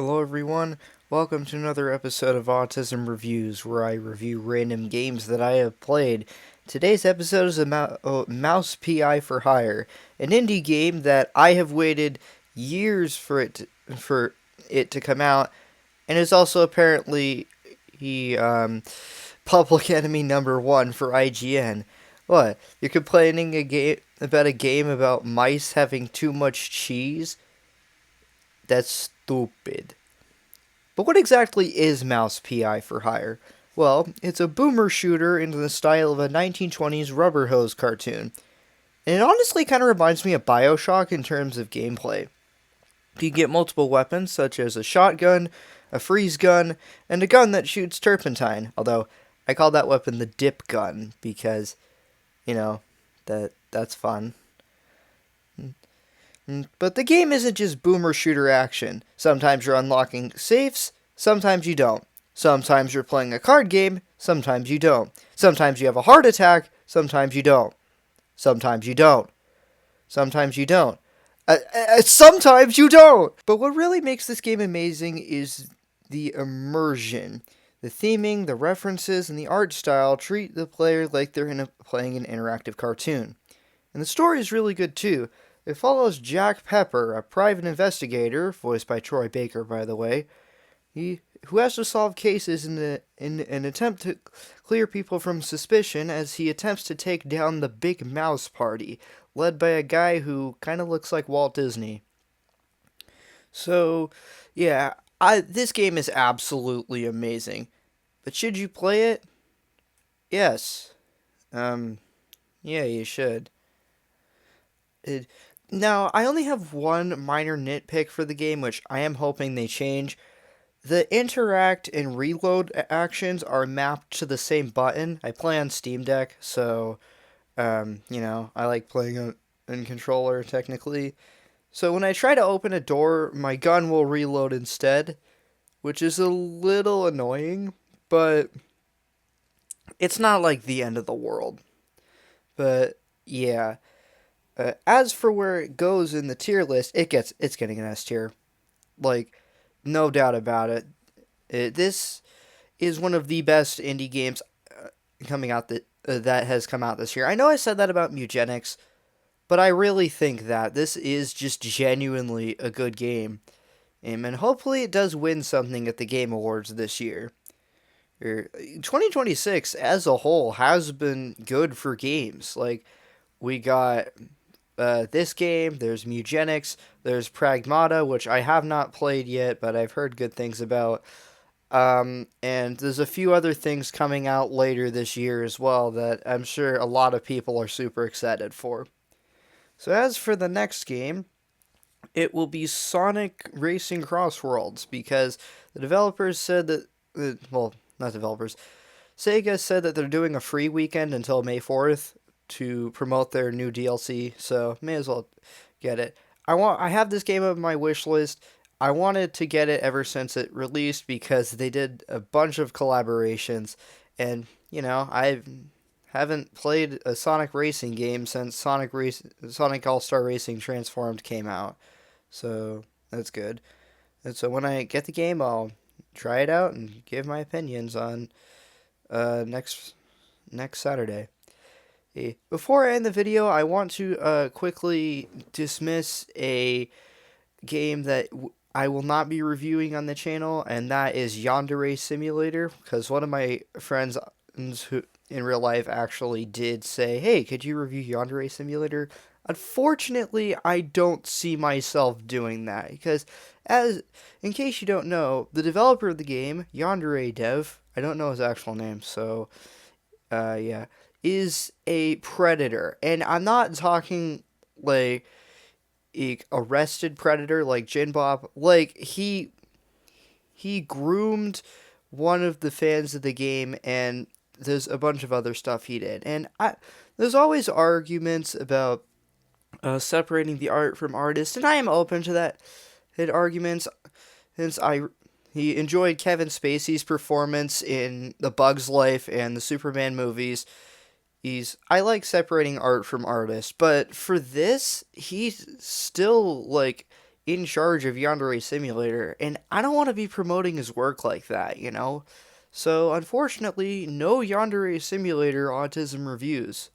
Hello, everyone. Welcome to another episode of Autism Reviews, where I review random games that I have played. Today's episode is about Mouse PI for Hire, an indie game that I have waited years for it to come out, and is also apparently he public enemy number one for IGN. What? You're complaining about a game about mice having too much cheese? That's stupid. But what exactly is Mouse PI for Hire? Well, it's a boomer shooter in the style of a 1920s rubber hose cartoon. And it honestly kind of reminds me of Bioshock in terms of gameplay. You get multiple weapons, such as a shotgun, a freeze gun, and a gun that shoots turpentine. Although, I call that weapon the dip gun, because, that's fun. But the game isn't just boomer shooter action. Sometimes you're unlocking safes, sometimes you don't. Sometimes you're playing a card game, sometimes you don't. Sometimes you have a heart attack, sometimes you don't. Sometimes you don't. Sometimes you don't. Sometimes you don't! But what really makes this game amazing is the immersion. The theming, the references, and the art style treat the player like they're playing an interactive cartoon. And the story is really good too. It follows Jack Pepper, a private investigator, voiced by Troy Baker, by the way, who has to solve cases in an attempt to clear people from suspicion as he attempts to take down the Big Mouse Party, led by a guy who kind of looks like Walt Disney. So, yeah, this game is absolutely amazing. But should you play it? Yes. Yeah, you should. It, Now, I only have one minor nitpick for the game, which I am hoping they change. The interact and reload actions are mapped to the same button. I play on Steam Deck, so, I like playing on controller, technically. So when I try to open a door, my gun will reload instead, which is a little annoying, but it's not like the end of the world. But, yeah. As for where it goes in the tier list, it's getting an S tier, like no doubt about it. This is one of the best indie games coming out that has come out this year. I know I said that about Mugenics, but I really think that this is just genuinely a good game, and hopefully it does win something at the Game Awards this year. 2026 as a whole has been good for games. Like, we got this game, there's Mugenics, there's Pragmata, which I have not played yet, but I've heard good things about. And there's a few other things coming out later this year as well that I'm sure a lot of people are super excited for. So as for the next game, it will be Sonic Racing Crossworlds, because the developers said that, well, not developers, Sega said that they're doing a free weekend until May 4th to promote their new DLC, so may as well get it. I have this game on my wish list. I wanted to get it ever since it released because they did a bunch of collaborations, and I haven't played a Sonic racing game since Sonic All-Star Racing Transformed came out. So that's good. And so when I get the game, I'll try it out and give my opinions on next Saturday. Before I end the video, I want to quickly dismiss a game that I will not be reviewing on the channel, and that is Yandere Simulator, because one of my friends who in real life actually did say, "Hey, could you review Yandere Simulator?" Unfortunately, I don't see myself doing that, because, in case you don't know, the developer of the game, Yandere Dev, I don't know his actual name, so, yeah, is a predator. And I'm not talking, like, arrested predator, like Jin Bob. Like, he groomed one of the fans of the game, and there's a bunch of other stuff he did. And there's always arguments about separating the art from artist, and I am open to that arguments, since he enjoyed Kevin Spacey's performance in The Bug's Life and the Superman movies. I like separating art from artist, but for this, he's still, like, in charge of Yandere Simulator, and I don't want to be promoting his work like that, you know? So, unfortunately, no Yandere Simulator autism reviews,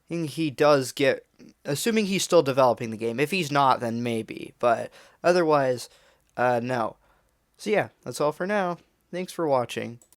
he does get, assuming he's still developing the game. If he's not, then maybe, but otherwise, no. So yeah, that's all for now. Thanks for watching.